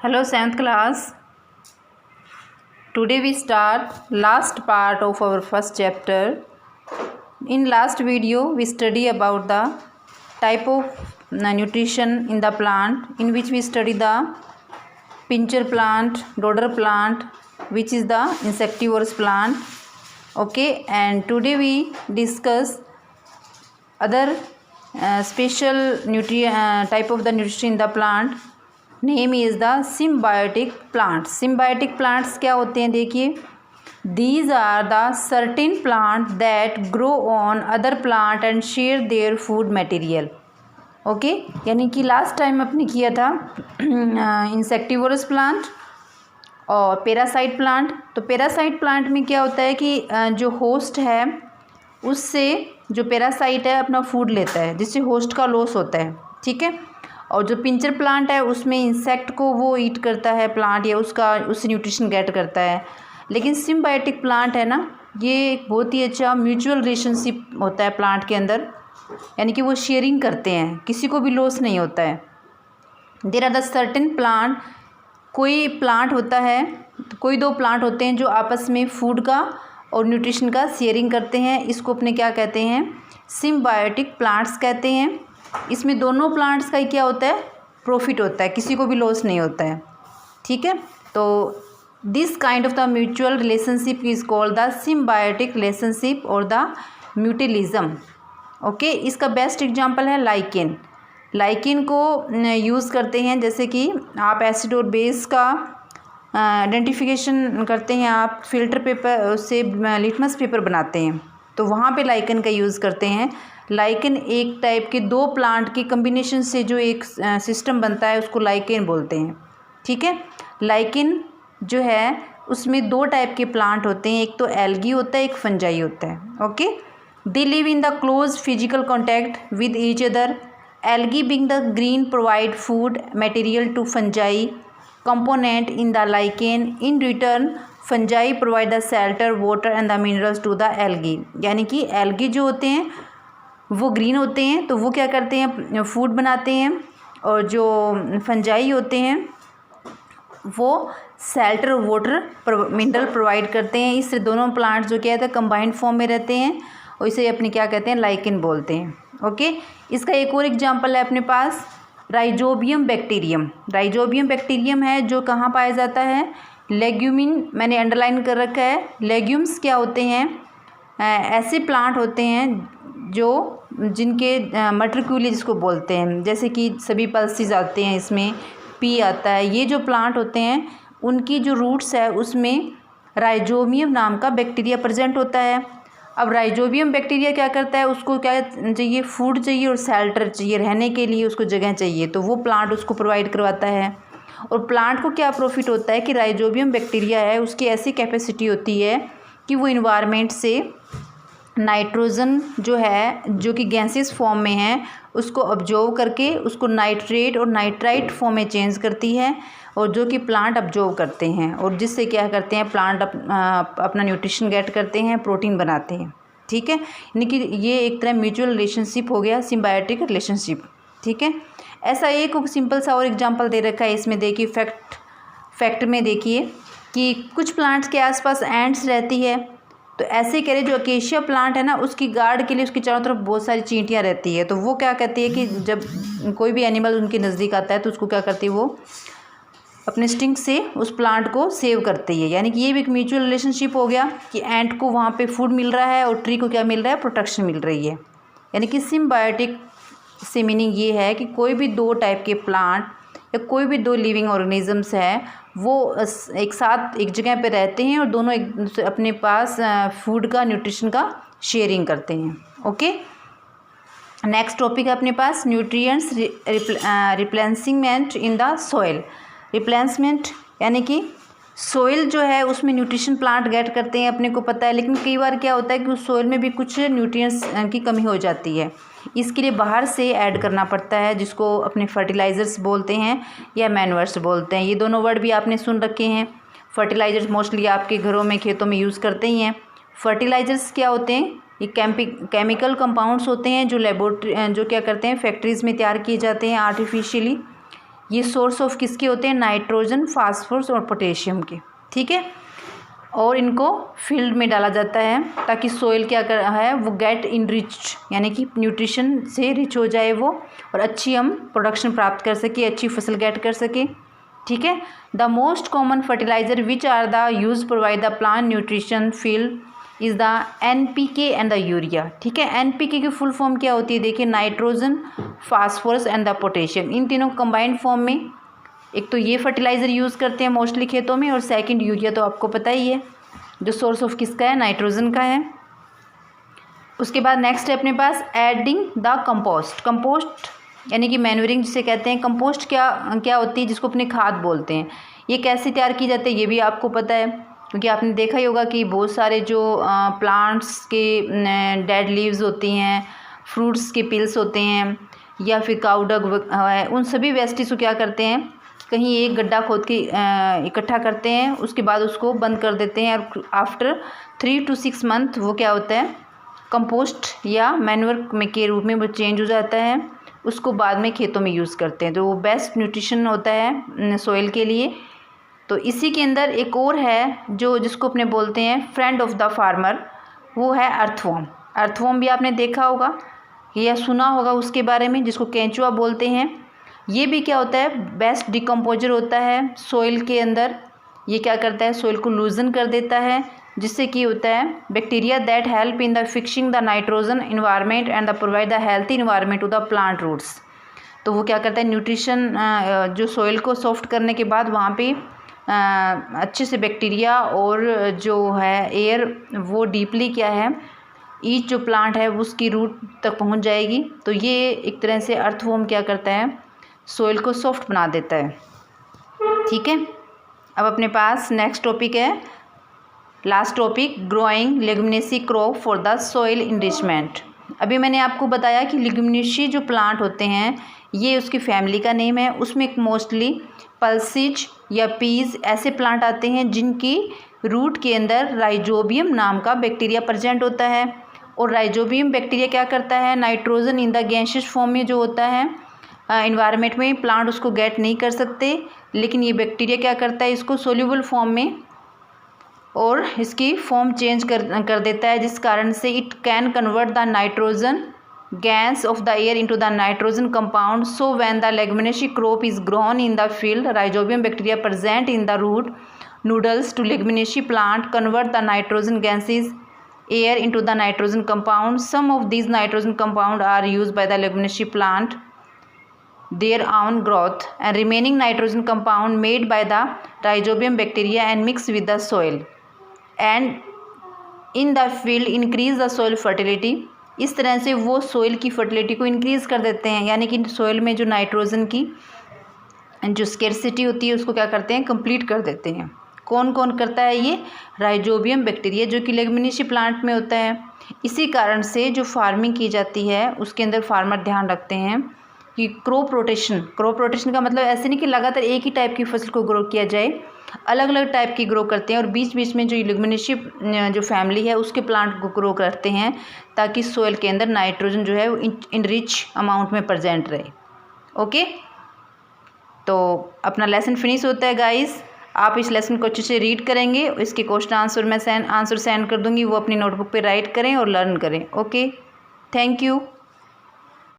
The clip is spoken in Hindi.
Hello, 7th class. Today we start last part of our first chapter. In last video, we study about the type of nutrition in the plant, in which we study the pincher plant, dodder plant, which is the insectivorous plant. Okay, and today we discuss other special type of the nutrition in the plant. Name is the symbiotic plants. Symbiotic plants क्या होते हैं देखिए. These are the certain plant that grow on other plant and share their food material. Okay, यानी कि लास्ट टाइम अपने किया था इंसेक्टिवोरस प्लांट और पैरासाइट प्लांट. तो पैरासाइट प्लांट में क्या होता है कि जो होस्ट है उससे जो पैरासाइट है अपना फूड लेता है, जिससे होस्ट का लॉस होता है. ठीक है. और जो पिंचर प्लांट है उसमें इंसेक्ट को वो ईट करता है प्लांट, या उससे न्यूट्रिशन गेट करता है. लेकिन सिम्बायोटिक प्लांट है ना, ये एक बहुत ही अच्छा म्यूचुअल रिलेशनशिप होता है प्लांट के अंदर, यानी कि वो शेयरिंग करते हैं, किसी को भी लॉस नहीं होता है. There are the certain plant. कोई प्लांट होता है, तो कोई दो प्लांट होते हैं जो आपस में फूड का और न्यूट्रिशन का शेयरिंग करते हैं. इसको अपने क्या कहते हैं, सिम्बायोटिक प्लांट्स कहते हैं. इसमें दोनों प्लांट्स का ही क्या होता है, प्रॉफिट होता है, किसी को भी लॉस नहीं होता है. ठीक है. तो this kind of the mutual relationship is called the symbiotic relationship और द म्यूटिलिज्म. ओके, इसका बेस्ट एग्जांपल है लाइकेन. लाइकेन को यूज़ करते हैं, जैसे कि आप एसिड और बेस का आइडेंटिफिकेशन करते हैं, आप फिल्टर पेपर से लिटमस पेपर बनाते हैं, तो वहाँ पे लाइकेन का यूज़ करते हैं. लाइकेन एक टाइप के दो प्लांट के कम्बिनेशन से जो एक सिस्टम बनता है उसको लाइकेन बोलते हैं. ठीक है. लाइकेन जो है उसमें दो टाइप के प्लांट होते हैं, एक तो एल्गी होता है, एक फंजाई होता है. Okay, they live in the close physical contact with each other. Algae being the green provide food material to fungi component in the lichen. In return fungi provide the shelter, water and the minerals to the algae. यानी कि algae जो होते हैं वो ग्रीन होते हैं, तो वो क्या करते हैं, फूड बनाते हैं, और जो फंजाई होते हैं वो शेल्टर और वाटर मिनरल प्रोवाइड करते हैं. इससे दोनों प्लांट्स जो क्या है कंबाइंड फॉर्म में रहते हैं, और इसे अपने क्या कहते हैं, लाइकेन बोलते हैं. ओके, इसका एक और एग्जांपल है अपने पास, राइजोबियम बैक्टीरियम. राइजोबियम बैक्टीरियम है जो कहाँ पाया जाता है, लेग्यूमिन. मैंने अंडरलाइन कर रखा है. लेग्यूम्स क्या होते हैं, ऐसे प्लांट होते हैं जिनके मटरक्यूली जिसको बोलते हैं, जैसे कि सभी पल्सीज आते हैं, इसमें पी आता है. ये जो प्लांट होते हैं उनकी जो रूट्स है उसमें राइजोबियम नाम का बैक्टीरिया प्रेजेंट होता है. अब राइजोबियम बैक्टीरिया क्या करता है, उसको क्या चाहिए, फूड चाहिए और शेल्टर चाहिए, रहने के लिए उसको जगह चाहिए, तो वो प्लांट उसको प्रोवाइड करवाता है. और प्लांट को क्या प्रॉफिट होता है कि राइजोबियम बैक्टीरिया है उसकी ऐसी कैपेसिटी होती है कि वो इन्वायरमेंट से नाइट्रोजन जो है, जो कि गैसेस फॉर्म में है, उसको ऑब्जर्व करके उसको नाइट्रेट और नाइट्राइट फॉर्म में चेंज करती है, और जो कि प्लांट ऑब्जर्व करते हैं, और जिससे क्या करते हैं, प्लांट अपना न्यूट्रिशन गेट करते हैं, प्रोटीन बनाते हैं. ठीक है. यानी कि ये एक तरह म्यूचुअल रिलेशनशिप हो गया, सिम्बायोटिक रिलेशनशिप. ठीक है. ऐसा एक सिंपल सा और एग्जांपल दे रखा है इसमें. देखिए फैक्ट में देखिए कि कुछ प्लांट्स के आसपास एंट्स रहती है, तो ऐसे करें जो अकेशिया प्लांट है ना, उसकी गार्ड के लिए उसकी चारों तरफ बहुत सारी चींटियाँ रहती है, तो वो क्या कहती है कि जब कोई भी एनिमल उनके नज़दीक आता है तो उसको क्या करती है, वो अपने स्टिंग से उस प्लांट को सेव करती है. यानी कि ये भी एक म्यूचुअल रिलेशनशिप हो गया कि एंट को वहाँ पे फूड मिल रहा है और ट्री को क्या मिल रहा है, प्रोटेक्शन मिल रही है. यानी कि सिम्बायोटिक से मीनिंग ये है कि कोई भी दो टाइप के प्लांट या कोई भी दो लिविंग ऑर्गेनिजम्स है वो एक साथ एक जगह पे रहते हैं और दोनों एक अपने पास फूड का, न्यूट्रिशन का शेयरिंग करते हैं. ओके, नेक्स्ट टॉपिक है अपने पास nutrients replacement in the soil. Replacement यानी कि सोइल जो है उसमें न्यूट्रिशन प्लांट गेट करते हैं, अपने को पता है, लेकिन कई बार क्या होता है कि उस सोइल में भी कुछ न्यूट्रिएंट्स की कमी हो जाती है. इसके लिए बाहर से ऐड करना पड़ता है, जिसको अपने फर्टिलाइज़र्स बोलते हैं या मैन्योर्स बोलते हैं. ये दोनों वर्ड भी आपने सुन रखे हैं. फर्टिलाइज़र्स मोस्टली आपके घरों में, खेतों में यूज़ करते ही हैं. फर्टिलाइज़र्स क्या होते हैं, ये केमिकल कंपाउंड्स होते हैं जो लेबोरेटरी जो क्या करते हैं, फैक्ट्रीज़ में तैयार किए जाते हैं आर्टिफिशियली. ये सोर्स ऑफ किसके होते हैं? नाइट्रोजन, फास्फोरस और पोटेशियम के, ठीक है। और इनको फील्ड में डाला जाता है ताकि सोइल क्या कर है वो गेट इनरिच, यानी कि न्यूट्रिशन से रिच हो जाए वो, और अच्छी हम प्रोडक्शन प्राप्त कर सके, अच्छी फसल गेट कर सके, ठीक है। The most common fertilizer which are the use provide the plant nutrition field is the NPK and the urea, ठीक है। NPK की फुल फॉर्म क्या होती है? देखिए, nitrogen, phosphorus and the potassium, इन तीनों कंबाइंड फॉर्म में एक तो ये फर्टिलाइज़र यूज़ करते हैं मोस्टली खेतों में, और सेकंड यूरिया तो आपको पता ही है जो सोर्स ऑफ किसका है? नाइट्रोजन का है। उसके बाद नेक्स्ट है अपने पास एडिंग द कंपोस्ट। कंपोस्ट यानी कि मैन्यूरिंग जिसे कहते हैं। कंपोस्ट क्या क्या होती है? जिसको अपने खाद बोलते हैं। ये कैसे तैयार की जाती है ये भी आपको पता है, क्योंकि आपने देखा ही होगा कि बहुत सारे जो प्लांट्स के डेड लीव्स होती हैं, फ्रूट्स के पिल्स होते हैं, या फिर काऊ डंग है, उन सभी वेस्टेज को क्या करते हैं? कहीं एक गड्ढा खोद के इकट्ठा करते हैं, उसके बाद उसको बंद कर देते हैं, और आफ्टर 3 to 6 मंथ वो क्या होता है? कंपोस्ट या मैन्योर में के रूप में वो चेंज हो जाता है। उसको बाद में खेतों में यूज़ करते हैं, तो वो बेस्ट न्यूट्रिशन होता है सोइल के लिए। तो इसी के अंदर एक और है जो जिसको अपने बोलते हैं फ्रेंड ऑफ द फार्मर, वो है अर्थवॉर्म। अर्थवॉर्म भी आपने देखा होगा या सुना होगा उसके बारे में, जिसको केंचुआ बोलते हैं। ये भी क्या होता है? बेस्ट डिकम्पोजर होता है सोइल के अंदर। ये क्या करता है? सोइल को लूजन कर देता है, जिससे कि होता है bacteria that help in the fixing the nitrogen environment and the provide the healthy environment to the plant roots. तो वो क्या करता है? न्यूट्रिशन जो सोइल को सॉफ्ट करने के बाद वहाँ पे अच्छे से बैक्टीरिया और जो है एयर वो डीपली क्या है, ईच जो प्लांट है उसकी रूट तक पहुँच जाएगी। तो ये एक तरह से अर्थवॉर्म क्या करता है? सोइल को सॉफ्ट बना देता है, ठीक है। अब अपने पास नेक्स्ट टॉपिक है, last topic, growing leguminosae crop for the soil enrichment. अभी मैंने आपको बताया कि लेग्यूमिनेसी जो प्लांट होते हैं ये उसकी फैमिली का नेम है। उसमें मोस्टली पल्सिज या पीज ऐसे प्लांट आते हैं जिनकी रूट के अंदर राइजोबियम नाम का बैक्टीरिया प्रेजेंट होता है। और राइजोबियम बैक्टीरिया क्या करता है? Nitrogen in the gaseous form में जो होता है इन्वायरमेंट में प्लांट उसको गेट नहीं कर सकते, लेकिन ये बैक्टीरिया क्या करता है? इसको सोल्यूबल फॉर्म में और इसकी फॉर्म चेंज कर देता है, जिस कारण से it can convert the nitrogen gas of the air into the nitrogen compound. So when the leguminosae crop is grown in the field, rhizobium bacteria present in the root nodules to leguminosae plant convert the nitrogen gases air into the nitrogen compound. Some of these nitrogen compound are used by the leguminous plant their own growth, and remaining nitrogen compound made by the rhizobium bacteria and mixed with the soil and in the field increase the soil fertility. इस तरह से वो सोइल की फर्टिलिटी को इंक्रीज़ कर देते हैं, यानी कि सोइल में जो नाइट्रोजन की जो स्केर्सिटी होती है उसको क्या करते हैं? कंप्लीट कर देते हैं। कौन कौन करता है ये? राइजोबियम बैक्टीरिया जो कि लेग्यूमिनेसी प्लांट में होता है। इसी कारण से जो फार्मिंग की जाती है उसके अंदर फार्मर ध्यान रखते हैं कि क्रॉप रोटेशन का मतलब ऐसे नहीं कि लगातार एक ही टाइप की फसल को ग्रो किया जाए, अलग अलग टाइप की ग्रो करते हैं, और बीच बीच में जो लेग्यूमिनेसी जो फैमिली है उसके प्लांट को ग्रो करते हैं ताकि सोइल के अंदर नाइट्रोजन जो है वो इन रिच अमाउंट में प्रेजेंट रहे। ओके, तो अपना लेसन फिनिश होता है गाइस। आप इस लेसन को अच्छे से रीड करेंगे, इसके क्वेश्चन आंसर मैं आंसर सेंड कर दूंगी, वो अपनी नोटबुक पे राइट करें और लर्न करें। Okay, thank you.